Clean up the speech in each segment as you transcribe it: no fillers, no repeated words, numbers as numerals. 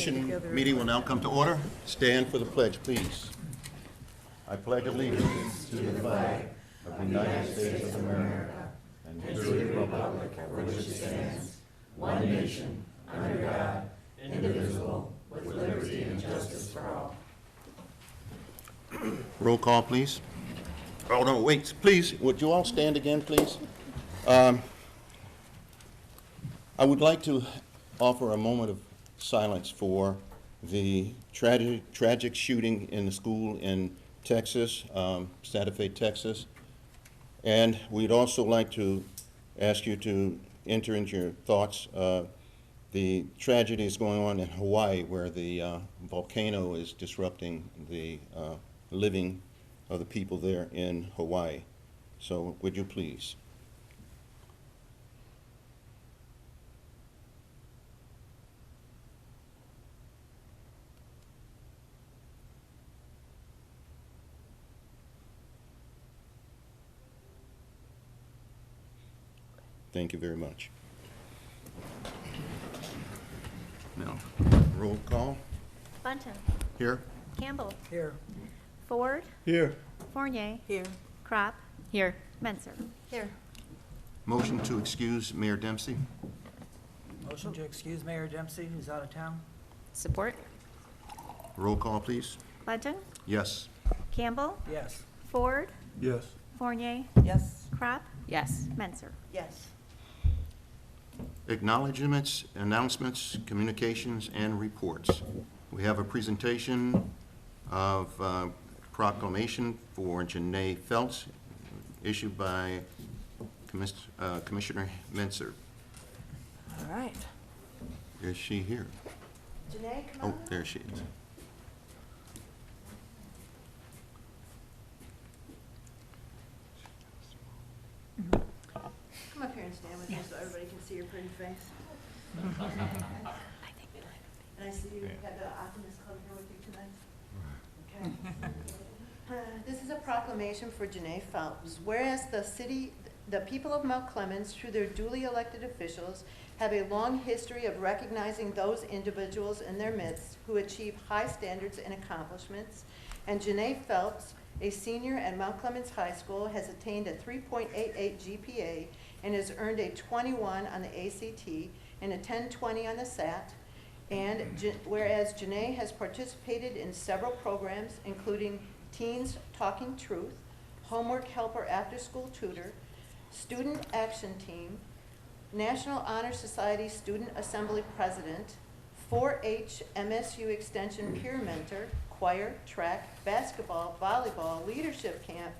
Commission meeting will now come to order. Stand for the pledge, please. I pledge allegiance to the flag of the United States of America and to the republic for which it stands, one nation, under God, indivisible, with liberty and justice for all. Roll call, please. Oh, no, wait, please, would you all stand again, please? I would like to offer a moment of silence for the tragic shooting in the school in Texas, Santa Fe, Texas. And we'd also like to ask you to enter into your thoughts the tragedies going on in Hawaii, where the volcano is disrupting the living of the people there in Hawaii. So would you please? Thank you very much. Now, roll call. Bunton. Here. Campbell. Here. Ford. Here. Fournier. Here. Crop. Here. Menser. Here. Motion to excuse Mayor Dempsey. Motion to excuse Mayor Dempsey, who's out of town. Support? Roll call, please. Bunton. Yes. Campbell. Yes. Ford. Yes. Fournier. Yes. Crop. Yes. Menser. Yes. Acknowledgements, announcements, communications, and reports. We have a presentation of proclamation for Janae Feltz, issued by Commissioner Menser. All right. Is she here? Janae, come Oh, there she is. Come up here and stand with me so everybody can see your pretty face. And I see you have the Optimist Club here with you tonight. Okay. This is a proclamation for Janae Phelps. Whereas the people of Mount Clemens, through their duly elected officials, have a long history of recognizing those individuals in their midst who achieve high standards and accomplishments, and Janae Phelps, a senior at Mount Clemens High School, has attained a 3.88 GPA and has earned a 21 on the ACT and a 1020 on the SAT. And whereas Janae has participated in several programs, including Teens Talking Truth, Homework Helper After School Tutor, Student Action Team, National Honor Society Student Assembly President, 4-H MSU Extension Peer Mentor, choir, track, basketball, volleyball, leadership camp,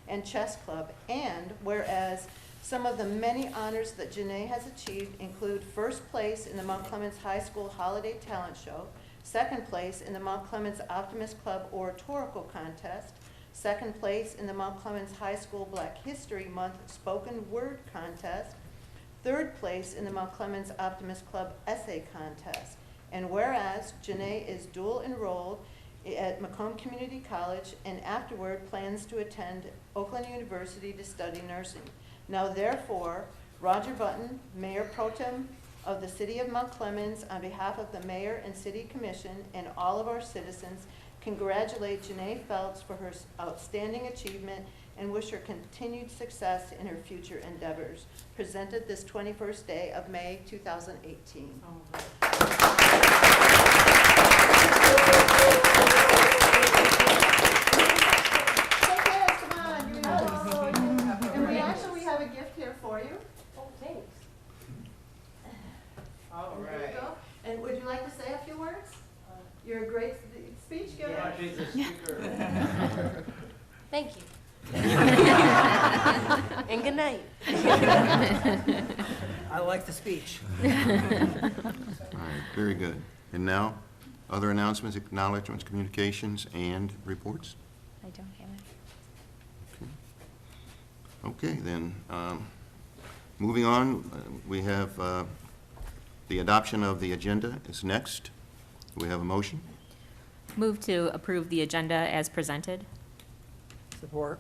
and chess club. And whereas some of the many honors that Janae has achieved include first place in the Mount Clemens High School Holiday Talent Show, second place in the Mount Clemens Optimist Club Oratorical Contest, second place in the Mount Clemens High School Black History Month Spoken Word Contest, third place in the Mount Clemens Optimist Club Essay Contest. And whereas Janae is dual enrolled at Macomb Community College and afterward plans to attend Oakland University to study nursing. Now therefore, Roger Button, Mayor Pro Tem of the City of Mount Clemens, on behalf of the Mayor and City Commission and all of our citizens, congratulate Janae Feltz for her outstanding achievement and wish her continued success in her future endeavors. Presented this 21st day of May 2018. Have a gift here for you. Oh, thanks. All right. There you go. And would you like to say a few words? You're a great speech giver. Yeah, she's a speaker. Thank you. And good night. I like the speech. All right, very good. And now, other announcements, acknowledgements, communications, and reports? I don't have it. Okay, then, moving on, we have the adoption of the agenda is next. Do we have a motion? Move to approve the agenda as presented. Support.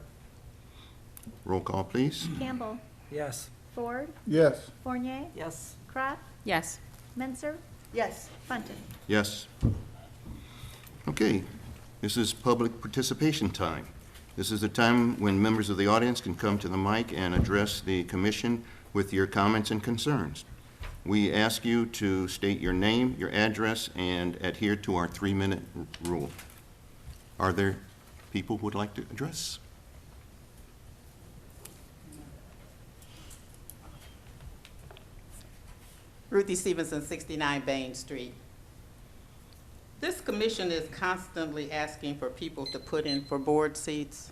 Roll call, please. Campbell. Yes. Ford. Yes. Fournier. Yes. Crop. Yes. Menser. Yes. Bunting. Yes. Okay, this is public participation time. This is the time when members of the audience can come to the mic and address the commission with your comments and concerns. We ask you to state your name, your address, and adhere to our 3-minute rule. Are there people who would like to address? Ruthie Stevenson, 69 Bain Street. This commission is constantly asking for people to put in for board seats.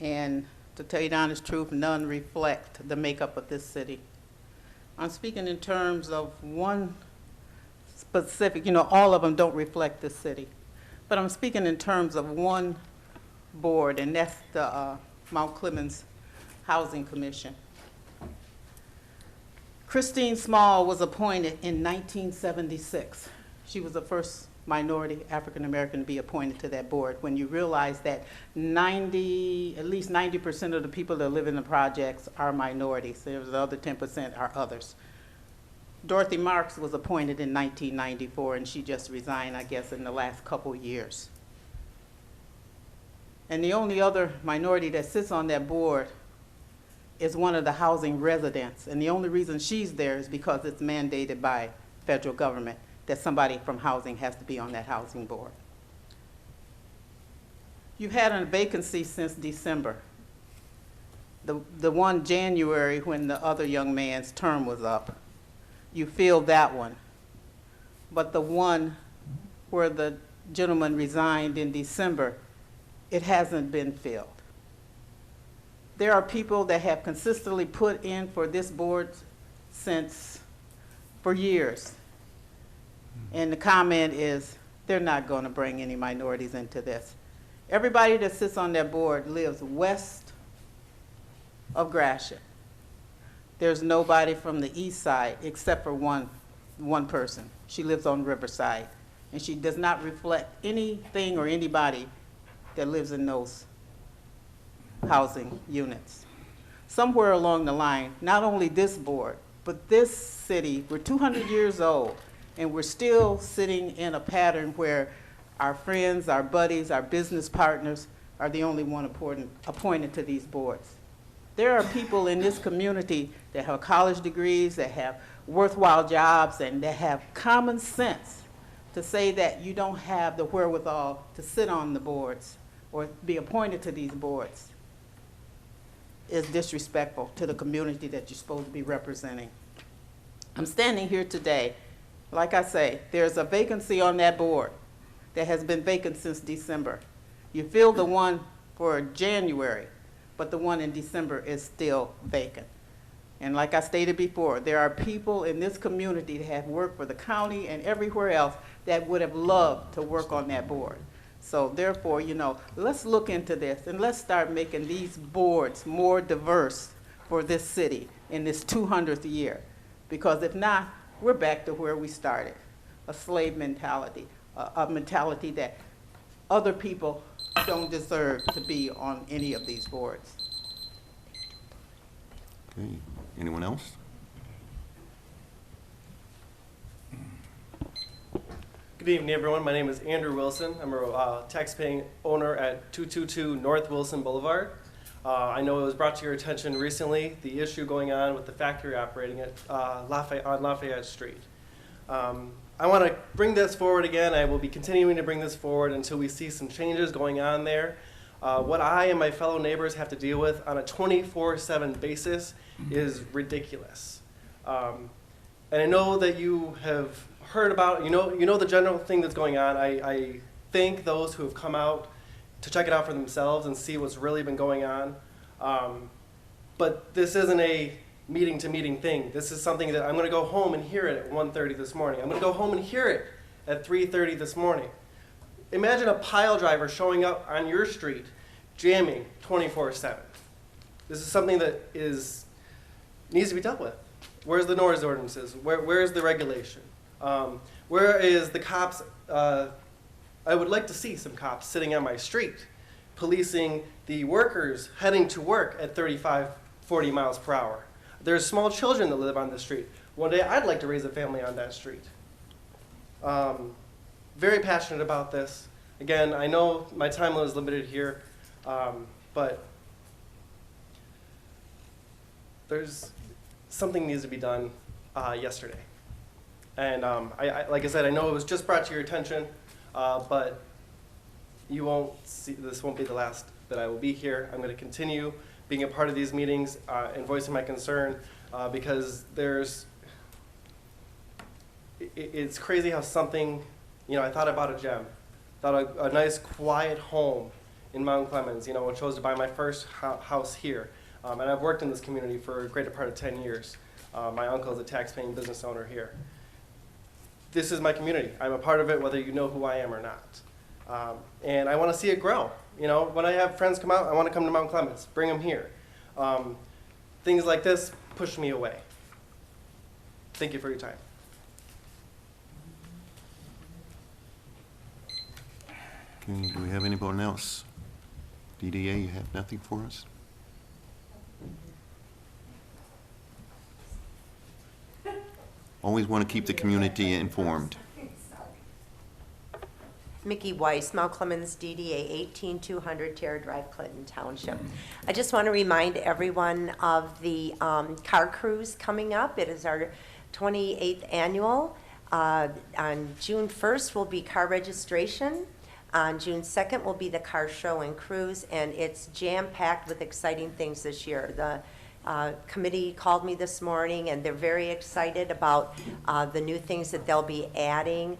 And to tell you the honest truth, none reflect the makeup of this city. I'm speaking in terms of one specific, all of them don't reflect this city. But I'm speaking in terms of one board, and that's the Mount Clemens Housing Commission. Christine Small was appointed in 1976. She was the first minority African-American to be appointed to that board. When you realize that at least 90% of the people that live in the projects are minorities. There's the other 10% are others. Dorothy Marks was appointed in 1994, and she just resigned, I guess, in the last couple years. And the only other minority that sits on that board is one of the housing residents. And the only reason she's there is because it's mandated by federal government that somebody from housing has to be on that housing board. You've had a vacancy since December. The one January when the other young man's term was up, you filled that one. But the one where the gentleman resigned in December, it hasn't been filled. There are people that have consistently put in for this board for years. And the comment is, they're not going to bring any minorities into this. Everybody that sits on that board lives west of Gratiot. There's nobody from the east side except for one person. She lives on Riverside, and she does not reflect anything or anybody that lives in those housing units. Somewhere along the line, not only this board, but this city, we're 200 years old, and we're still sitting in a pattern where our friends, our buddies, our business partners are the only one appointed to these boards. There are people in this community that have college degrees, that have worthwhile jobs, and that have common sense to say that you don't have the wherewithal to sit on the boards or be appointed to these boards is disrespectful to the community that you're supposed to be representing. I'm standing here today. Like I say, there's a vacancy on that board that has been vacant since December. You filled the one for January, but the one in December is still vacant. And like I stated before, there are people in this community that have worked for the county and everywhere else that would have loved to work on that board. So therefore, let's look into this and let's start making these boards more diverse for this city in this 200th year. Because if not, we're back to where we started, a slave mentality, a mentality that other people don't deserve to be on any of these boards. Okay, anyone else? Good evening, everyone. My name is Andrew Wilson. I'm a tax-paying owner at 222 North Wilson Boulevard. I know it was brought to your attention recently, the issue going on with the factory operating at on Lafayette Street. I want to bring this forward again. I will be continuing to bring this forward until we see some changes going on there. What I and my fellow neighbors have to deal with on a 24/7 basis is ridiculous. And I know that you have heard about, you know the general thing that's going on. I thank those who have come out to check it out for themselves and see what's really been going on. But this isn't a meeting-to-meeting thing. This is something that I'm going to go home and hear it at 1:30 this morning. I'm going to go home and hear it at 3:30 this morning. Imagine a pile driver showing up on your street, jamming 24/7. This is something that needs to be dealt with. Where's the noise ordinances? Where's the regulation? Where is the cops? I would like to see some cops sitting on my street, policing the workers heading to work at 35, 40 miles per hour. There's small children that live on the street. One day I'd like to raise a family on that street. Very passionate about this. Again, I know my time is limited here, but there's something needs to be done yesterday. And like I said, I know it was just brought to your attention, but you won't see, this won't be the last that I will be here. I'm going to continue being a part of these meetings and voicing my concern because it's crazy how something, I thought I bought a gem, thought a nice quiet home in Mount Clemens, chose to buy my first house here. And I've worked in this community for a greater part of 10 years. My uncle is a tax-paying business owner here. This is my community. I'm a part of it whether you know who I am or not. And I want to see it grow. When I have friends come out, I want to come to Mount Clemens, bring them here. Things like this push me away. Thank you for your time. Okay, do we have anyone else? DDA, you have nothing for us? Always want to keep the community informed. Mickey Weiss, Mount Clemens, DDA 18200 Terra Drive, Clinton Township. I just want to remind everyone of the car cruise coming up. It is our 28th annual. On June 1st will be car registration. On June 2nd will be the car show and cruise, and it's jam-packed with exciting things this year. The committee called me this morning, and they're very excited about the new things that they'll be adding.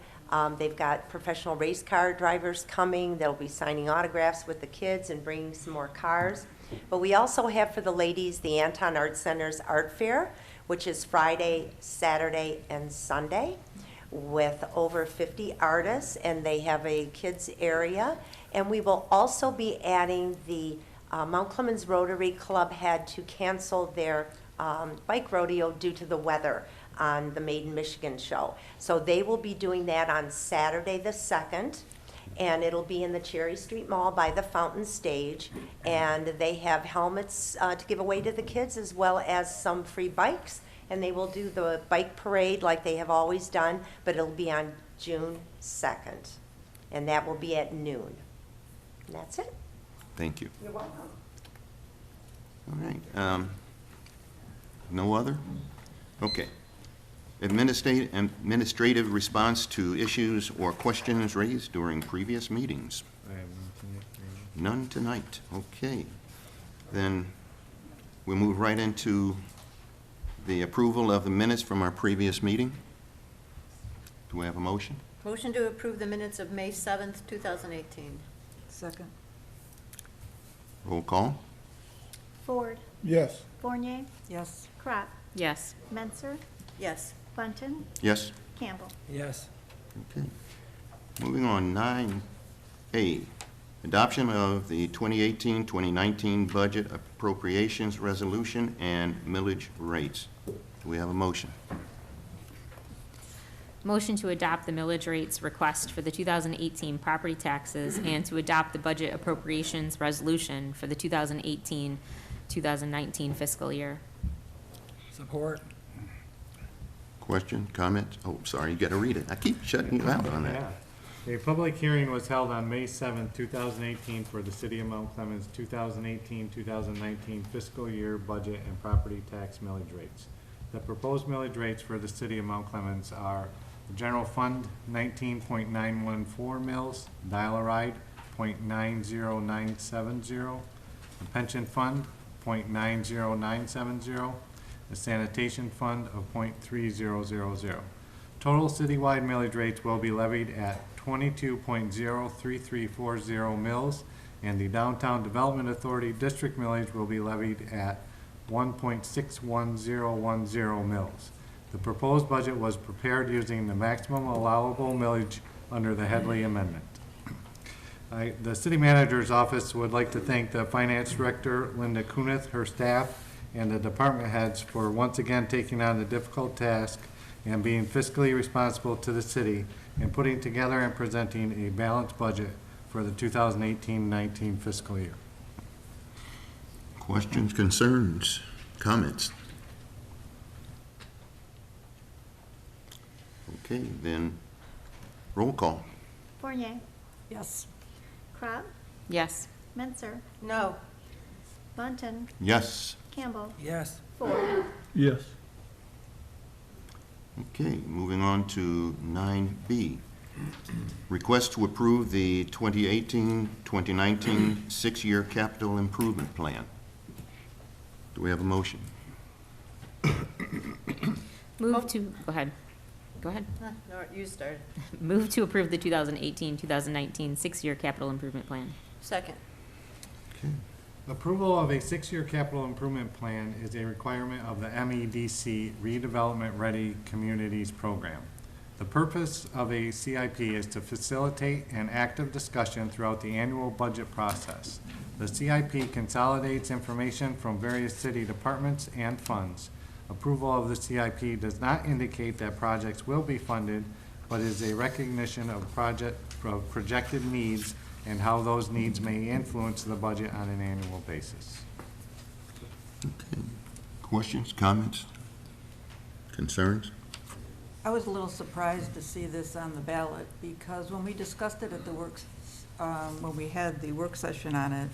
They've got professional race car drivers coming. They'll be signing autographs with the kids and bringing some more cars. But we also have for the ladies the Anton Art Center's Art Fair, which is Friday, Saturday, and Sunday, with over 50 artists, and they have a kids area. And we will also be adding the Mount Clemens Rotary Club had to cancel their bike rodeo due to the weather on the Made in Michigan show. So they will be doing that on Saturday the 2nd, and it'll be in the Cherry Street Mall by the Fountain Stage. And they have helmets to give away to the kids, as well as some free bikes. And they will do the bike parade like they have always done, but it'll be on June 2nd. And that will be at noon. And that's it. Thank you. You're welcome. All right. No other? Okay. Administrative response to issues or questions raised during previous meetings? None tonight. Okay. Then we'll move right into the approval of the minutes from our previous meeting. Do we have a motion? Motion to approve the minutes of May 7th, 2018. Second. Roll call? Ford, Yes. Fournier, Yes. Crop, Yes. Menser, Yes. Bunton, Yes? Campbell. Yes. Okay. Moving on, 9A, adoption of the 2018-2019 budget appropriations resolution and millage rates. Do we have a motion? Motion to adopt the millage rates request for the 2018 property taxes and to adopt the budget appropriations resolution for the 2018-2019 fiscal year. Support. Question, comment? Oh, sorry, you got to read it. I keep shutting you out on that. Yeah. A public hearing was held on May 7th, 2018 for the City of Mount Clemens 2018-2019 fiscal year budget and property tax millage rates. The proposed millage rates for the City of Mount Clemens are the General Fund 19.914 mils, Dial-A-Ride 0.90970, the Pension Fund 0.90970, the Sanitation Fund of 0.3000. Total citywide millage rates will be levied at 22.03340 mils, and the Downtown Development Authority district millage will be levied at 1.61010 mils. The proposed budget was prepared using the maximum allowable millage under the Headley Amendment. The City Manager's Office would like to thank the Finance Director, Linda Kunith, her staff, and the department heads for once again taking on the difficult task and being fiscally responsible to the city and putting together and presenting a balanced budget for the 2018-19 fiscal year. Questions, concerns, comments? Okay, then Roll call. Fournier, Yes. Crop, Yes. Menzer, No. Munton, Yes. Campbell, Yes. Ford. Yes. Okay, moving on to 9B. Request to approve the 2018-2019 six-year capital improvement plan. Do we have a motion? Move to, go ahead. Go ahead. No, you started. Move to approve the 2018-2019 six-year capital improvement plan. Second. Okay. Approval of a six-year capital improvement plan is a requirement of the MEDC Redevelopment Ready Communities Program. The purpose of a CIP is to facilitate an active discussion throughout the annual budget process. The CIP consolidates information from various city departments and funds. Approval of the CIP does not indicate that projects will be funded, but is a recognition of projected needs and how those needs may influence the budget on an annual basis. Okay. Questions, comments, concerns? I was a little surprised to see this on the ballot, because when we discussed it at the when we had the work session on it,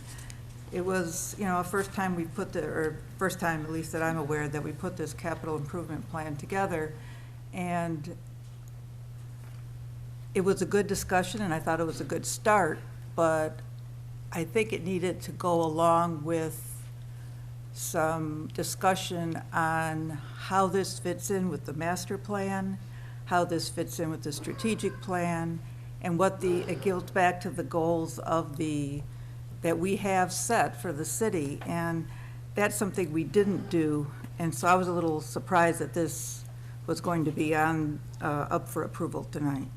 it was, you know, a first time we put first time at least that I'm aware that we put this capital improvement plan together. And it was a good discussion, and I thought it was a good start, but I think it needed to go along with some discussion on how this fits in with the master plan, how this fits in with the strategic plan, and what it goes back to the goals of that we have set for the city. And that's something we didn't do. And so I was a little surprised that this was going to be up for approval tonight.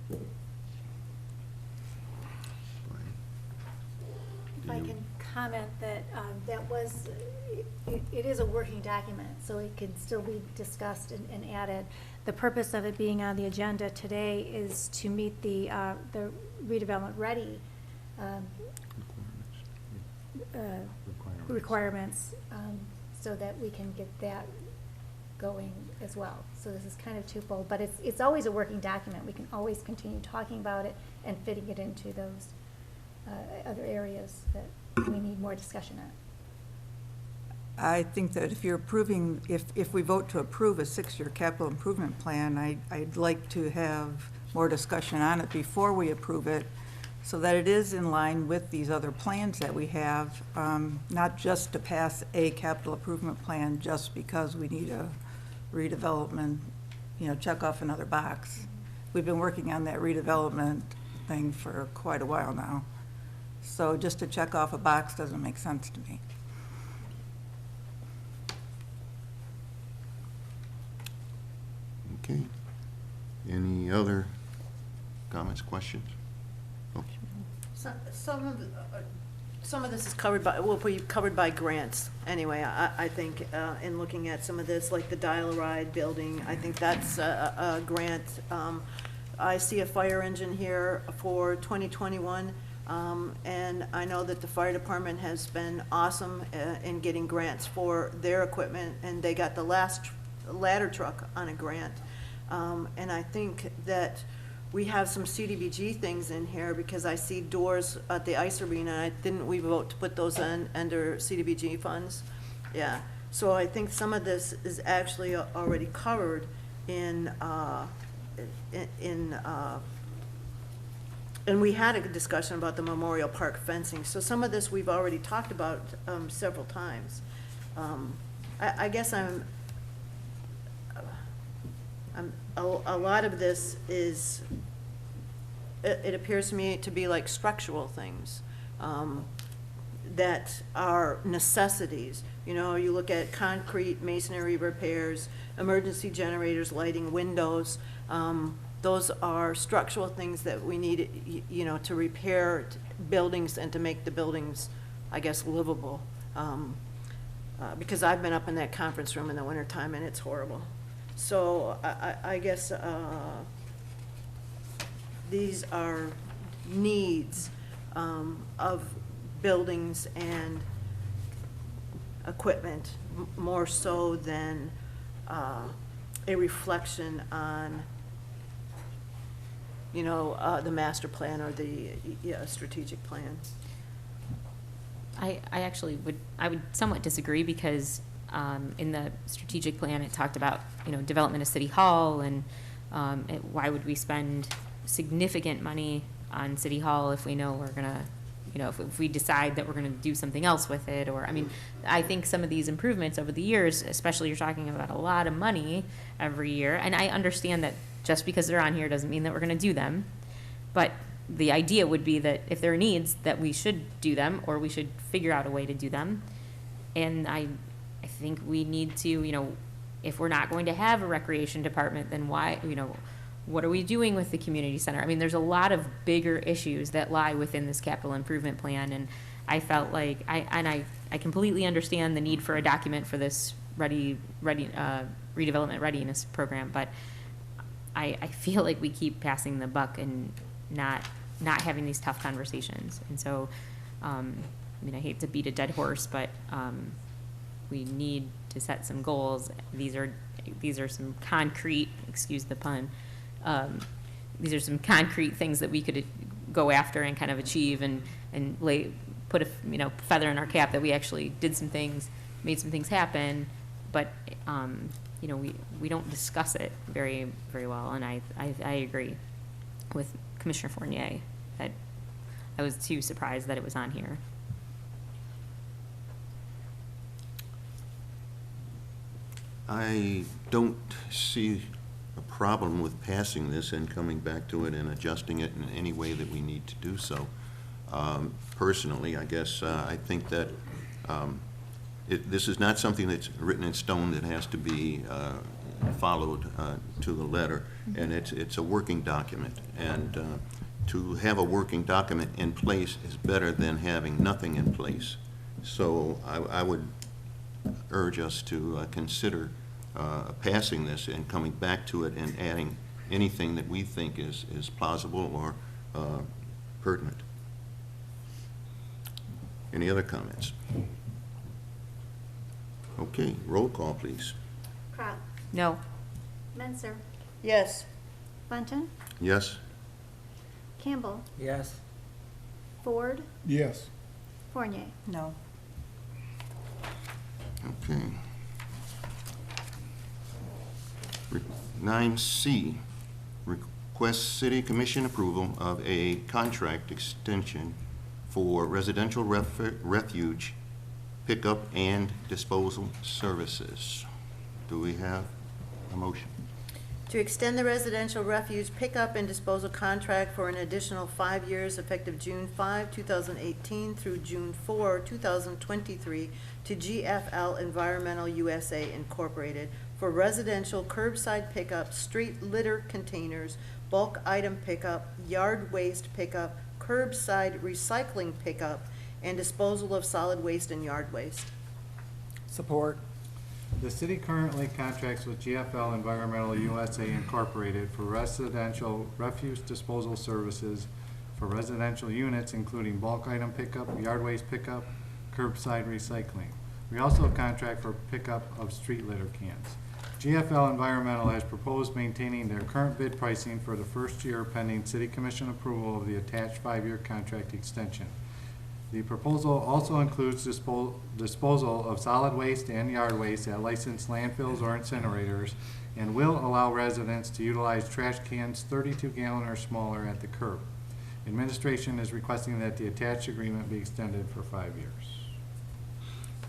If I can comment that it is a working document, so it can still be discussed and added. The purpose of it being on the agenda today is to meet the redevelopment ready requirements, so that we can get that going as well. So this is kind of twofold, but it's always a working document. We can always continue talking about it and fitting it into those other areas that we need more discussion on. I think that if you're approving, if we vote to approve a six-year capital improvement plan, I'd like to have more discussion on it before we approve it, so that it is in line with these other plans that we have, not just to pass a capital improvement plan just because we need a redevelopment, you know, check off another box. We've been working on that redevelopment thing for quite a while now. So just to check off a box doesn't make sense to me. Okay. Any other comments, questions? Oh, Some of this is covered by, will be covered by grants anyway. I think in looking at some of this, like the Dial-A-Ride building, I think that's a grant. I see a fire engine here for 2021, and I know that the fire department has been awesome in getting grants for their equipment, and they got the last ladder truck on a grant. And I think that we have some CDBG things in here, because I see doors at the ice arena. Didn't we vote to put those in under CDBG funds? Yeah. So I think some of this is actually already covered and we had a discussion about the Memorial Park fencing. So some of this we've already talked about several times. I guess a lot of this is, it appears to me to be like structural things that are necessities. You know, you look at concrete, masonry repairs, emergency generators, lighting, windows. Those are structural things that we need, you know, to repair buildings and to make the buildings, I guess, livable. Because I've been up in that conference room in the wintertime and it's horrible. So I guess these are needs of buildings and equipment, more so than a reflection on, you know, the master plan or the strategic plan. I actually I would somewhat disagree because in the strategic plan, it talked about, you know, development of City Hall and why would we spend significant money on City Hall if we know we're gonna, you know, if we decide that we're gonna do something else with it, or, I mean, I think some of these improvements over the years, especially you're talking about a lot of money every year, and I understand that just because they're on here doesn't mean that we're gonna do them, but the idea would be that if there are needs, that we should do them, or we should figure out a way to do them. And I think we need to, you know, if we're not going to have a recreation department, then why, you know, what are we doing with the community center? I mean, there's a lot of bigger issues that lie within this capital improvement plan, and I felt like, I completely understand the need for a document for this redevelopment readiness program, but I feel like we keep passing the buck and not having these tough conversations. And so, I mean, I hate to beat a dead horse, but we need to set some goals. These are some concrete, excuse the pun, these are some concrete things that we could go after and kind of achieve and put a, you know, feather in our cap that we actually did some things, made some things happen, but you know, we don't discuss it very well, and I agree with Commissioner Fournier that I was too surprised that it was on here. I don't see a problem with passing this and coming back to it and adjusting it in any way that we need to do so. Personally, I guess I think that this is not something that's written in stone that has to be followed to the letter, and it's a working document. And to have a working document in place is better than having nothing in place. So I would urge us to consider passing this and coming back to it and adding anything that we think is plausible or pertinent. Any other comments? Okay, roll call, please. Crop, No. Menser, Yes. Bunton, Yes? Campbell, Yes. Ford, Yes. Fournier. No. Okay. 9C, request City Commission approval of a contract extension for residential refuge pickup and disposal services. Do we have a motion? To extend the residential refuse pickup and disposal contract for an additional 5 years effective June 5, 2018 through June 4, 2023 to GFL Environmental USA Incorporated for residential curbside pickup, street litter containers, bulk item pickup, yard waste pickup, curbside recycling pickup, and disposal of solid waste and yard waste. Support. The city currently contracts with GFL Environmental USA Incorporated for residential refuse disposal services for residential units, including bulk item pickup, yard waste pickup, curbside recycling. We also contract for pickup of street litter cans. GFL Environmental has proposed maintaining their current bid pricing for the first year pending City Commission approval of the attached 5-year contract extension. The proposal also includes disposal of solid waste and yard waste at licensed landfills or incinerators, and will allow residents to utilize trash cans 32-gallon or smaller at the curb. Administration is requesting that the attached agreement be extended for 5 years.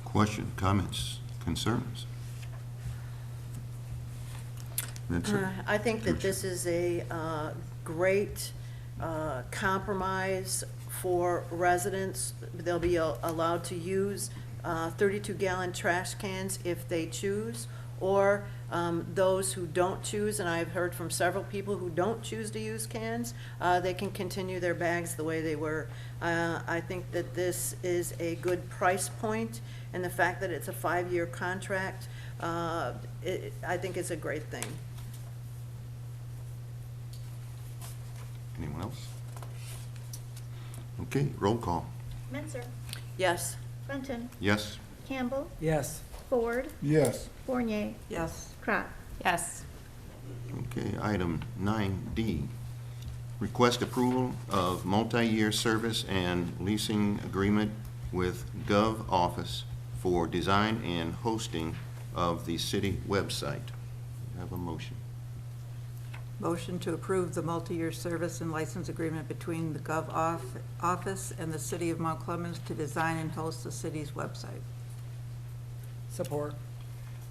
Question, comments, concerns? I think that this is a great compromise for residents. They'll be allowed to use 32-gallon trash cans if they choose, or those who don't choose, and I've heard from several people who don't choose to use cans, they can continue their bags the way they were. I think that this is a good price point, and the fact that it's a 5-year contract, I think is a great thing. Anyone else? Okay, roll call. Menser, Yes. Bunton, Yes? Campbell, Yes. Ford, Yes. Fournier, Yes. Crop. Yes. Okay, item 9D, Request approval of multi-year service and leasing agreement with Gov Office for design and hosting of the city website. Have a motion. Motion to approve the multi-year service and license agreement between the Office and the City of Mount Clemens to design and host the city's website. Support.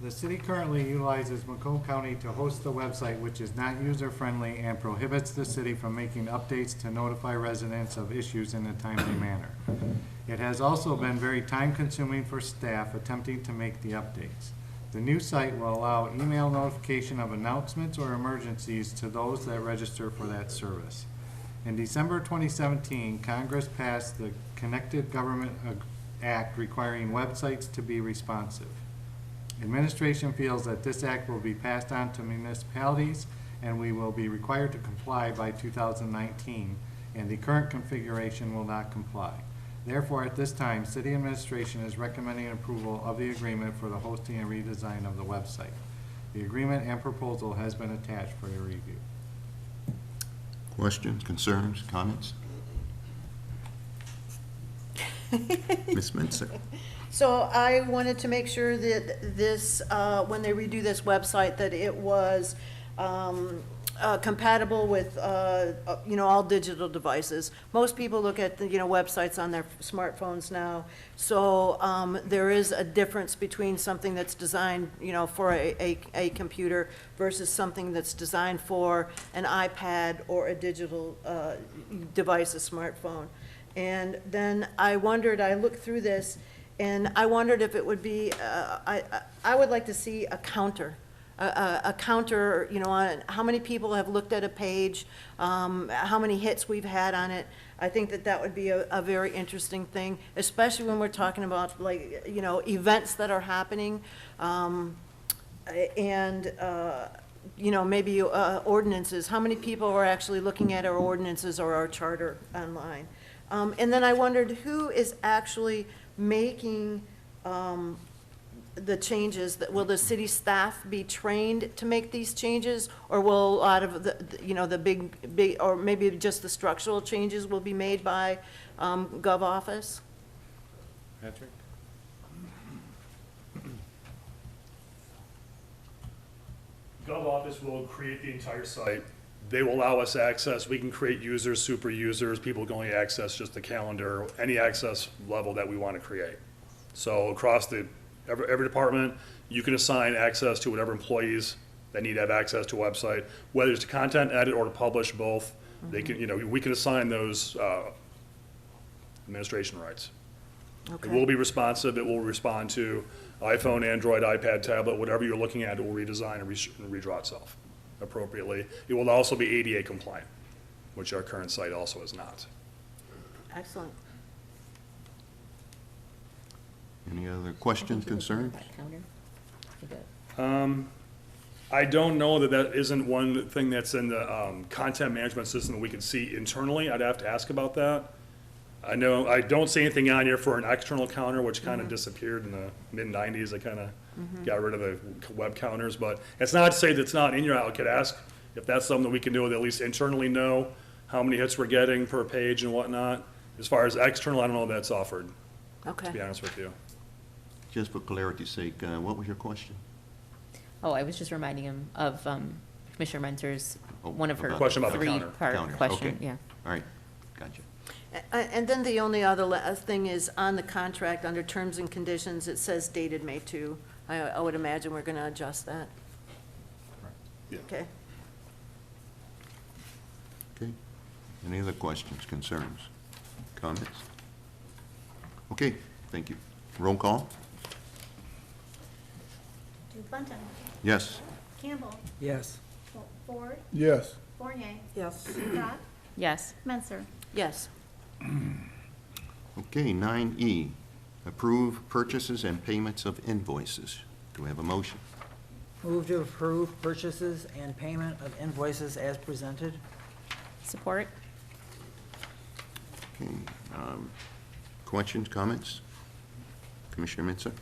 The city currently utilizes Macomb County to host the website, which is not user-friendly and prohibits the city from making updates to notify residents of issues in a timely manner. It has also been very time-consuming for staff attempting to make the updates. The new site will allow email notification of announcements or emergencies to those that register for that service. In December 2017, Congress passed the Connected Government Act requiring websites to be responsive. Administration feels that this act will be passed on to municipalities and we will be required to comply by 2019, and the current configuration will not comply. Therefore, at this time, city administration is recommending approval of the agreement for the hosting and redesign of the website. The agreement and proposal has been attached for your review. Questions, concerns, comments? Ms. Menzer. So I wanted to make sure that this, when they redo this website, that it was compatible with, all digital devices. Most people look at the, websites on their smartphones now. So there is a difference between something that's designed, for a computer versus something that's designed for an iPad or a digital device, a smartphone. And then I looked through this, and I wondered if it would be, I would like to see a counter. A counter, on how many people have looked at a page, how many hits we've had on it. I think that would be a very interesting thing, especially when we're talking about, like, events that are happening, and maybe ordinances. How many people are actually looking at our ordinances or our charter online? And then I wondered who is actually making the changes. Will the city staff be trained to make these changes, or will a lot of the big, or maybe just the structural changes will be made by Gov Office? Patrick? Gov Office will create the entire site. They will allow us access. We can create users, super users, people can only access just the calendar, any access level that we want to create. So across every department, you can assign access to whatever employees that need to have access to a website, whether it's to content edit or to publish both. They can, we can assign those administration rights. Okay. It will be responsive. It will respond to iPhone, Android, iPad, tablet, whatever you're looking at. It will redesign and redraw itself appropriately. It will also be ADA compliant, which our current site also is not. Excellent. Any other questions, concerns? I don't know that isn't one thing that's in the content management system that we can see internally. I'd have to ask about that. I know, I don't see anything on here for an external counter, which kind of disappeared in the mid-90s. They kind of got rid of the web counters, but it's not to say that it's not in your, I could ask if that's something that we can do, to at least internally know how many hits we're getting per page and whatnot. As far as external, I don't know if that's offered, to be honest with you. Just for clarity's sake, what was your question? Oh, I was just reminding him of Commissioner Menzer's, one of her Question about the counter. three-part Counter, question, okay. yeah. All right, gotcha. And then the only other thing is on the contract, under terms and conditions, it says dated May 2. I would imagine we're going to adjust that. Yeah. Okay. Okay. Any other questions, concerns, comments? Okay, thank you. Roll call? Bunton, Yes. Campbell, Yes. Ford, Yes. Fournier, Yes. Scott, Yes. Menzer. Yes. Okay, 9E, approve purchases and payments of invoices. Do we have a motion? Move to approve purchases and payment of invoices as presented. Support? Okay, questions, comments? Commissioner Mintzer?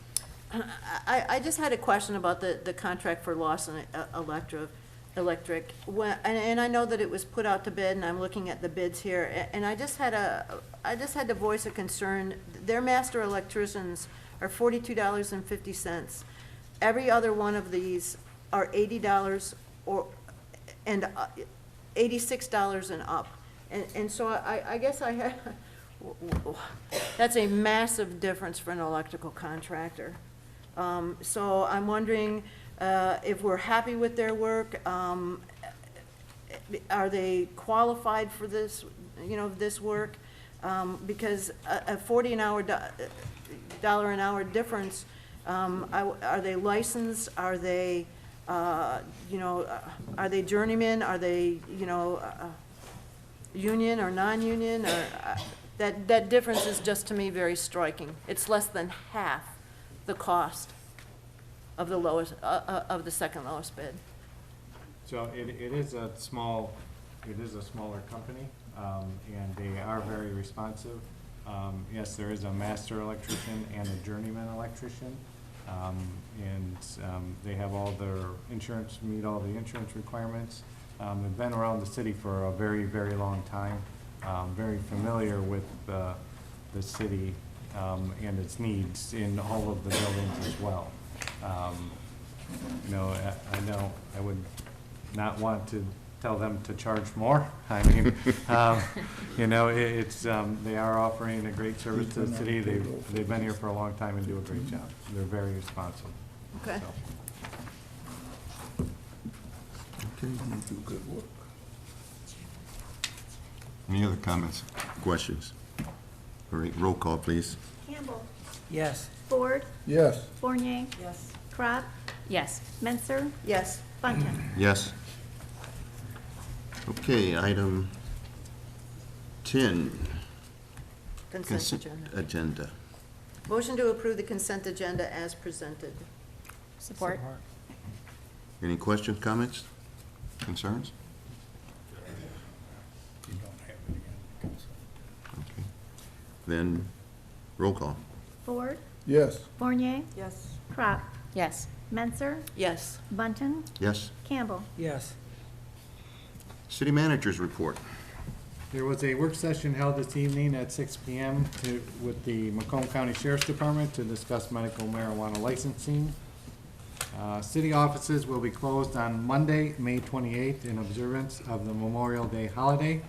I just had a question about the contract for Lawson Electric. Electric, and I know that it was put out to bid, and I'm looking at the bids here, and I just had to voice a concern. Their master electricians are $42.50. Every other one of these are $80 and $86 and up. And so I guess I have, that's a massive difference for an electrical contractor. So I'm wondering if we're happy with their work. Are they qualified for this, this work? Because a $40 an hour difference, are they licensed? Are they, are they journeymen? Are they, union or non-union? Or that difference is just to me very striking. It's less than half the cost of the lowest, of the second lowest bid. So it is a smaller company, and they are very responsive. Yes, there is a master electrician and a journeyman electrician, and they have all their insurance, meet all the insurance requirements. They've been around the city for a very, very long time, very familiar with the city and its needs in all of the buildings as well. I know I would not want to tell them to charge more. I mean, it's, they are offering a great service to the city. They've been here for a long time and do a great job. They're very responsive. Okay. So. Okay, you do good work. Any other comments, questions? All right, roll call, please. Campbell. Yes. Ford. Yes. Fournier. Yes. Crop. Yes. Menser. Yes. Bunting. Yes. Okay, item 10. Consent agenda. Agenda. Motion to approve the consent agenda as presented. Support. Any questions, comments, concerns? Okay. Then, roll call. Ford. Yes. Fournier. Yes. Crop. Yes. Menser. Yes. Bunting. Yes. Campbell. Yes. City managers report. There was a work session held this evening at 6 p.m. with the Macomb County Sheriff's Department to discuss medical marijuana licensing. City offices will be closed on Monday, May 28th, in observance of the Memorial Day holiday.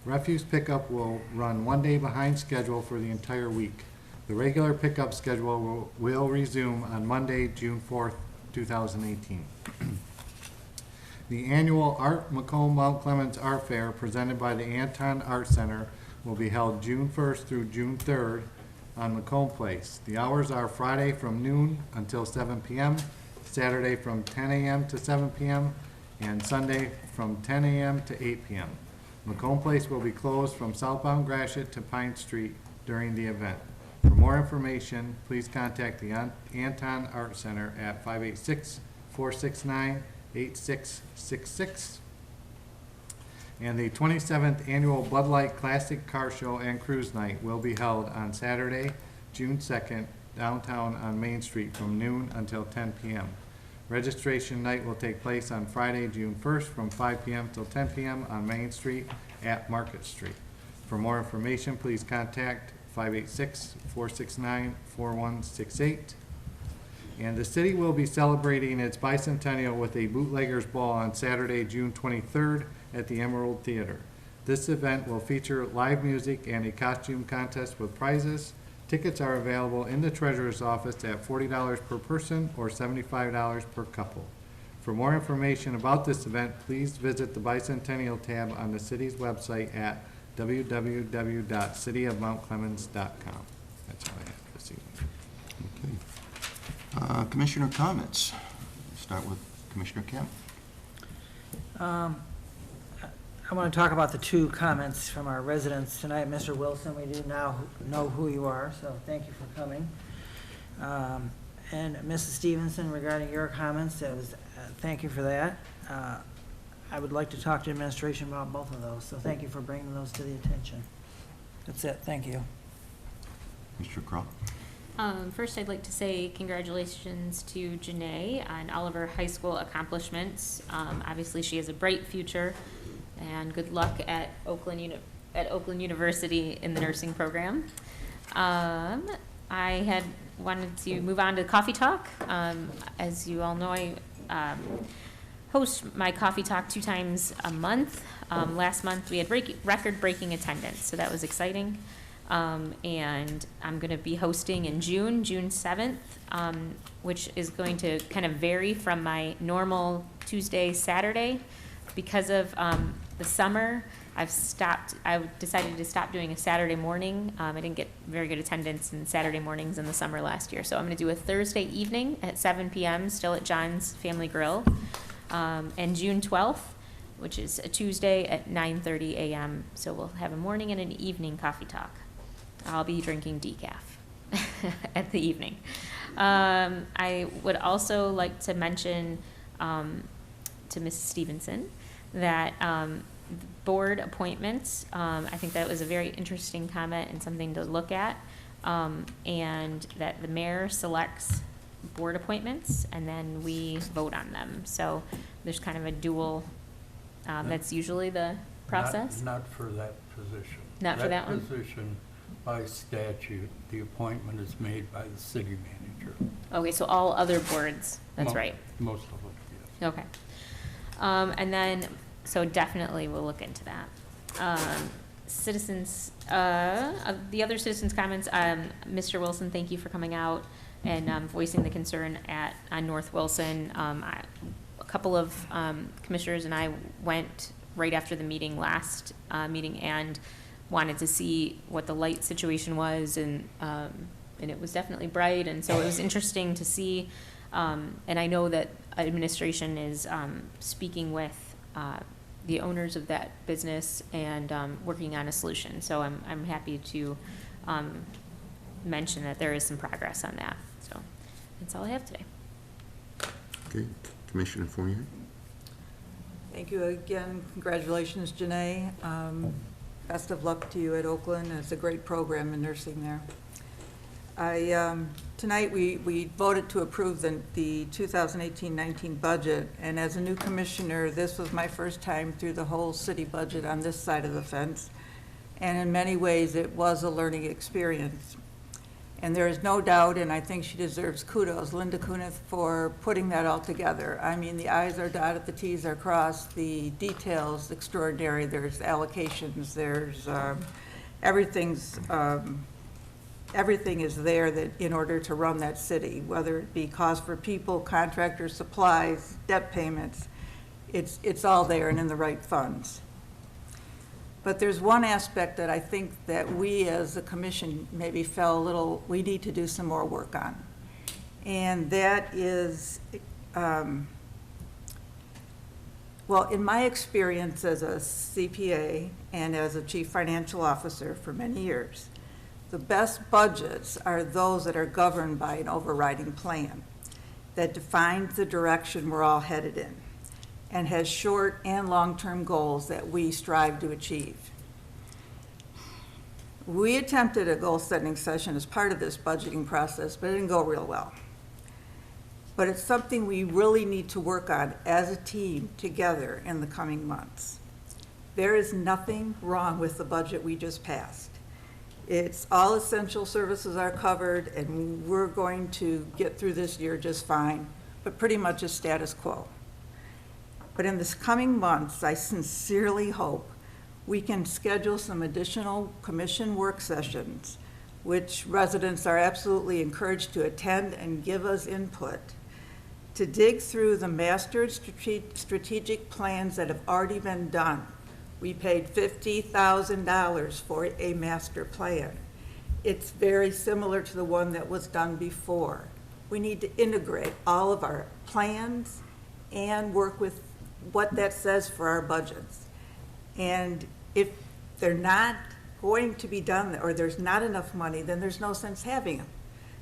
Refuse pickup will run one day behind schedule for the entire week. The regular pickup schedule will resume on Monday, June 4th, 2018. The annual Art Macomb Mount Clemens Art Fair presented by the Anton Art Center will be held June 1st through June 3rd on Macomb Place. The hours are Friday from noon until 7 p.m., Saturday from 10 a.m. to 7 p.m., and Sunday from 10 a.m. to 8 p.m. Macomb Place will be closed from southbound Gratiot to Pine Street during the event. For more information, please contact the Anton Art Center at 586-469-8666. And the 27th Annual Bud Light Classic Car Show and Cruise Night will be held on Saturday, June 2nd, downtown on Main Street from noon until 10 p.m. Registration night will take place on Friday, June 1st from 5 p.m. till 10 p.m. on Main Street at Market Street. For more information, please contact 586-469-4168. And the city will be celebrating its bicentennial with a Bootleggers Ball on Saturday, June 23rd at the Emerald Theater. This event will feature live music and a costume contest with prizes. Tickets are available in the treasurer's office at $40 per person or $75 per couple. For more information about this event, please visit the Bicentennial tab on the city's website at www.cityofmountclemens.com. That's all I have this evening. Okay. Commissioner comments. Start with Commissioner Kemp. I want to talk about the two comments from our residents tonight. Mr. Wilson, we do now know who you are, so thank you for coming. And Mrs. Stevenson, regarding your comments, that was, thank you for that. I would like to talk to administration about both of those, so thank you for bringing those to the attention. That's it, thank you. Mr. Crow. First, I'd like to say congratulations to Janae on all of her high school accomplishments. Obviously, she has a bright future, and good luck at Oakland University in the nursing program. I had wanted to move on to coffee talk. As you all know, I host my coffee talk 2 times a month. Last month, we had record-breaking attendance, so that was exciting. And I'm going to be hosting in June 7th, which is going to kind of vary from my normal Tuesday, Saturday. Because of the summer, I decided to stop doing a Saturday morning. I didn't get very good attendance in Saturday mornings in the summer last year. So I'm going to do a Thursday evening at 7 p.m., still at John's Family Grill. And June 12th, which is a Tuesday at 9:30 a.m. So we'll have a morning and an evening coffee talk. I'll be drinking decaf at the evening. I would also like to mention to Mrs. Stevenson that board appointments, I think that was a very interesting comment and something to look at, and that the mayor selects board appointments and then we vote on them. So there's kind of a dual, that's usually the process. Not for that position. Not for that one? Position, by statute, the appointment is made by the city manager. Okay, so all other boards, that's right. Most of them, yes. Okay. And then, so definitely we'll look into that. Citizens, the other citizens' comments, Mr. Wilson, thank you for coming out and voicing the concern on North Wilson. A couple of commissioners and I went right after the meeting, last meeting, and wanted to see what the light situation was, and it was definitely bright, and so it was interesting to see. And I know that administration is speaking with the owners of that business and working on a solution. So I'm happy to mention that there is some progress on that. So that's all I have today. Okay, Commissioner Fournier. Thank you again. Congratulations, Janae. Best of luck to you at Oakland. It's a great program in nursing there. Tonight we voted to approve the 2018-19 budget, and as a new commissioner, this was my first time through the whole city budget on this side of the fence, and in many ways it was a learning experience. And there is no doubt, and I think she deserves kudos, Linda Kunith, for putting that all together. I mean, the I's are dotted, the T's are crossed, the details extraordinary. There's allocations, there's everything is there that in order to run that city, whether it be cost for people, contractors, supplies, debt payments, it's all there and in the right funds. But there's one aspect that I think that we as a commission maybe we need to do some more work on. And that is, well, in my experience as a CPA and as a chief financial officer for many years, the best budgets are those that are governed by an overriding plan that defines the direction we're all headed in and has short and long-term goals that we strive to achieve. We attempted a goal-setting session as part of this budgeting process, but it didn't go real well. But it's something we really need to work on as a team together in the coming months. There is nothing wrong with the budget we just passed. It's all essential services are covered, and we're going to get through this year just fine, but pretty much a status quo. But in this coming months, I sincerely hope we can schedule some additional commission work sessions, which residents are absolutely encouraged to attend and give us input, to dig through the mastered strategic plans that have already been done. We paid $50,000 for a master plan. It's very similar to the one that was done before. We need to integrate all of our plans and work with what that says for our budgets. And if they're not going to be done, or there's not enough money, then there's no sense having them.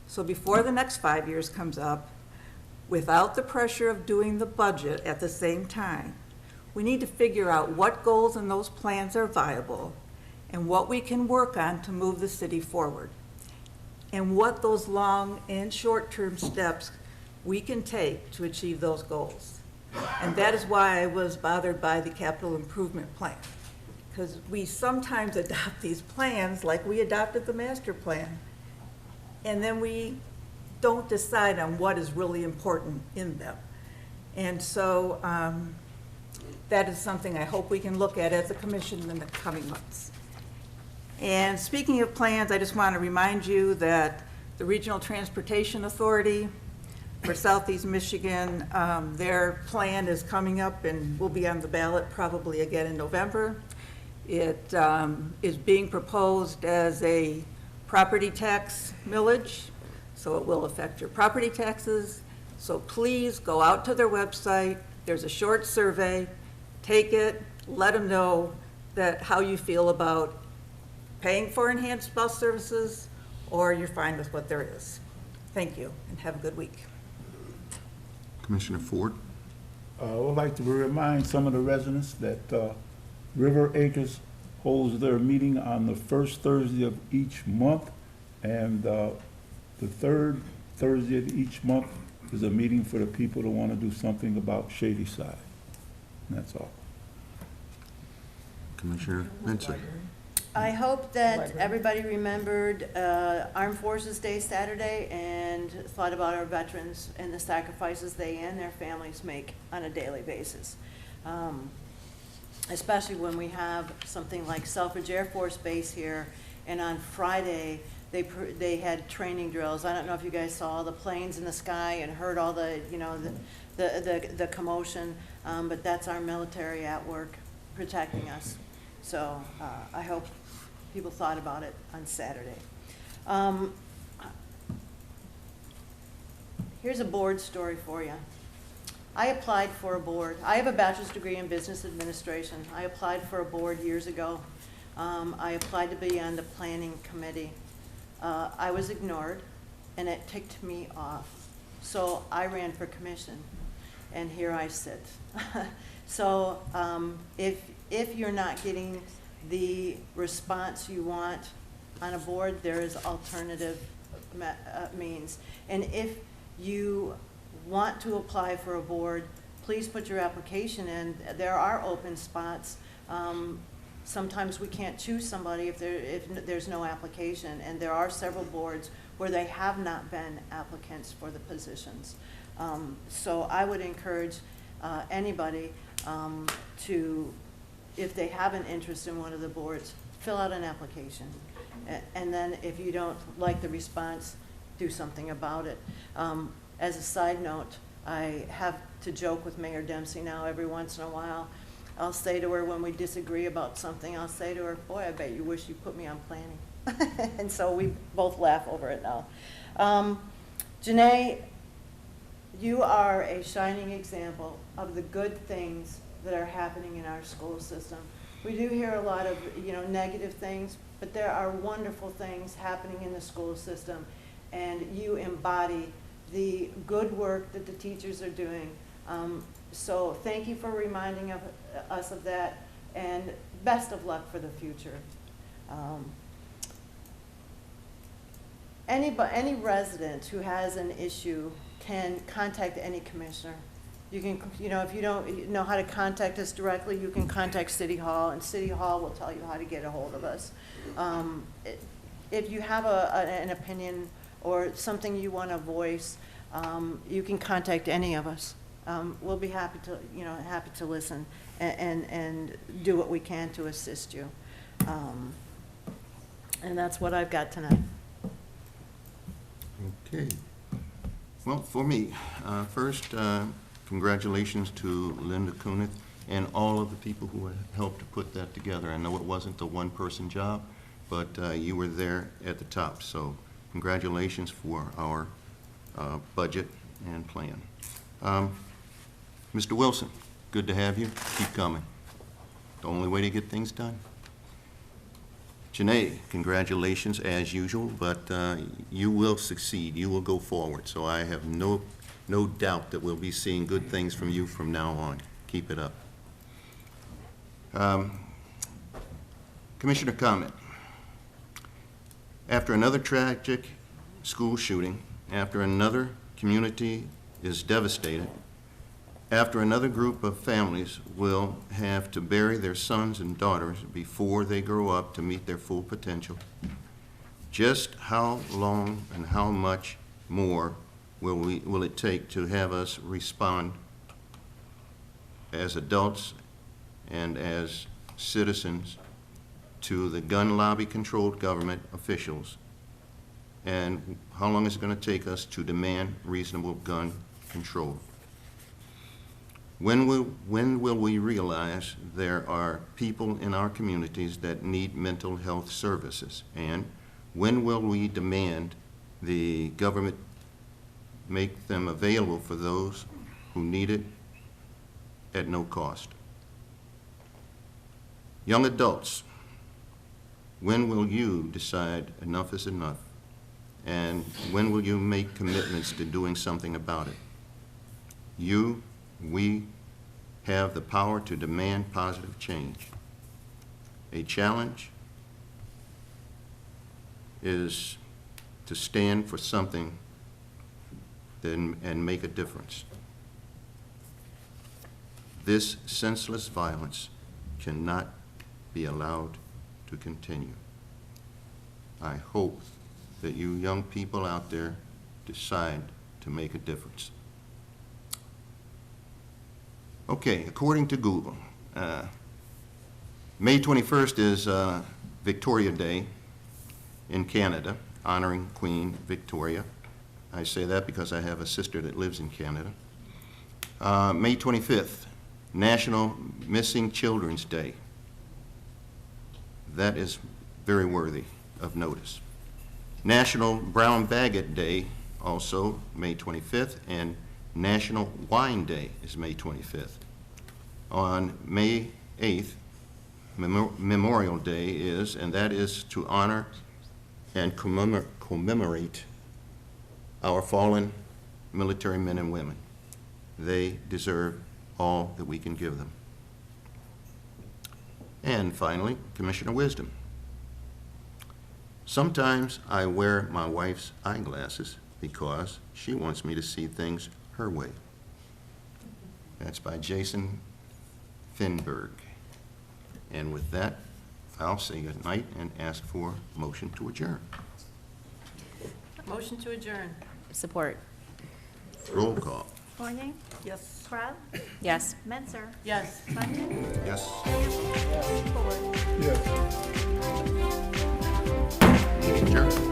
So before the next 5 years comes up, without the pressure of doing the budget at the same time, we need to figure out what goals in those plans are viable and what we can work on to move the city forward. and what those long and short-term steps we can take to achieve those goals. And that is why I was bothered by the capital improvement plan. Because we sometimes adopt these plans like we adopted the master plan, and then we don't decide on what is really important in them. And so that is something I hope we can look at as a commission in the coming months. And speaking of plans, I just want to remind you that the Regional Transportation Authority for Southeast Michigan, their plan is coming up and will be on the ballot probably again in November. It is being proposed as a property tax millage, so it will affect your property taxes. So please go out to their website. There's a short survey. Take it, let them know that how you feel about paying for enhanced bus services, or you're fine with what there is. Thank you, and have a good week. Commissioner Ford? I would like to remind some of the residents that River Acres holds their meeting on the first Thursday of each month, and the third Thursday of each month is a meeting for the people that want to do something about Shady Side. And that's all. Commissioner Vincent? I hope that everybody remembered Armed Forces Day Saturday and thought about our veterans and the sacrifices they and their families make on a daily basis. Especially when we have something like Selfridge Air Force Base here, and on Friday, they had training drills. I don't know if you guys saw the planes in the sky and heard all the, you know, the commotion, but that's our military at work protecting us. So I hope people thought about it on Saturday. Here's a board story for you. I applied for a board. I have a bachelor's degree in business administration. I applied for a board years ago. I applied to be on the planning committee. I was ignored, and it ticked me off. So I ran for commission, and here I sit. So if you're not getting the response you want on a board, there is alternative means. And if you want to apply for a board, please put your application in. There are open spots. Sometimes we can't choose somebody if there's no application, and there are several boards where they have not been applicants for the positions. So I would encourage anybody to, if they have an interest in one of the boards, fill out an application. And then if you don't like the response, do something about it. As a side note, I have to joke with Mayor Dempsey now every once in a while. I'll say to her when we disagree about something, I'll say to her, boy, I bet you wish you put me on planning. And so we both laugh over it now. Janae, you are a shining example of the good things that are happening in our school system. We do hear a lot of, you know, negative things, but there are wonderful things happening in the school system, and you embody the good work that the teachers are doing. So thank you for reminding us of that, and best of luck for the future. Any resident who has an issue can contact any commissioner. You can, you know, if you don't know how to contact us directly, you can contact City Hall, and City Hall will tell you how to get a hold of us. If you have an opinion or something you want to voice, you can contact any of us. We'll be happy to, you know, happy to listen and do what we can to assist you. And that's what I've got tonight. Okay. Well, for me, first, congratulations to Linda Kunith and all of the people who helped to put that together. I know it wasn't a one-person job, but you were there at the top. So congratulations for our budget and plan. Mr. Wilson, good to have you. Keep coming. The only way to get things done. Janae, congratulations as usual, but you will succeed. You will go forward. So I have no doubt that we'll be seeing good things from you from now on. Keep it up. Commissioner comment. After another tragic school shooting, after another community is devastated, after another group of families will have to bury their sons and daughters before they grow up to meet their full potential, just how long and how much more will it take to have us respond as adults and as citizens to the gun lobby-controlled government officials? And how long is it going to take us to demand reasonable gun control? When will we realize there are people in our communities that need mental health services? And when will we demand the government make them available for those who need it at no cost? Young adults, when will you decide enough is enough? And when will you make commitments to doing something about it? We have the power to demand positive change. A challenge is to stand for something and make a difference. This senseless violence cannot be allowed to continue. I hope that you young people out there decide to make a difference. Okay, according to Google, May 21st is Victoria Day in Canada, honoring Queen Victoria. I say that because I have a sister that lives in Canada. May 25th, National Missing Children's Day. That is very worthy of notice. National Brown Baguette Day, also May 25th, and National Wine Day is May 25th. On May 8th, Memorial Day is, and that is to honor and commemorate our fallen military men and women. They deserve all that we can give them. And finally, Commissioner Wisdom. Sometimes I wear my wife's eyeglasses because she wants me to see things her way. That's by Jason Finberg. And with that, I'll say good night and ask for a motion to adjourn. Motion to adjourn. Support. Roll call. Fournier, Yes. Crowd, Yes. Menzer, Yes. Bunting, Yes. Ford. Yes. Meeting adjourned.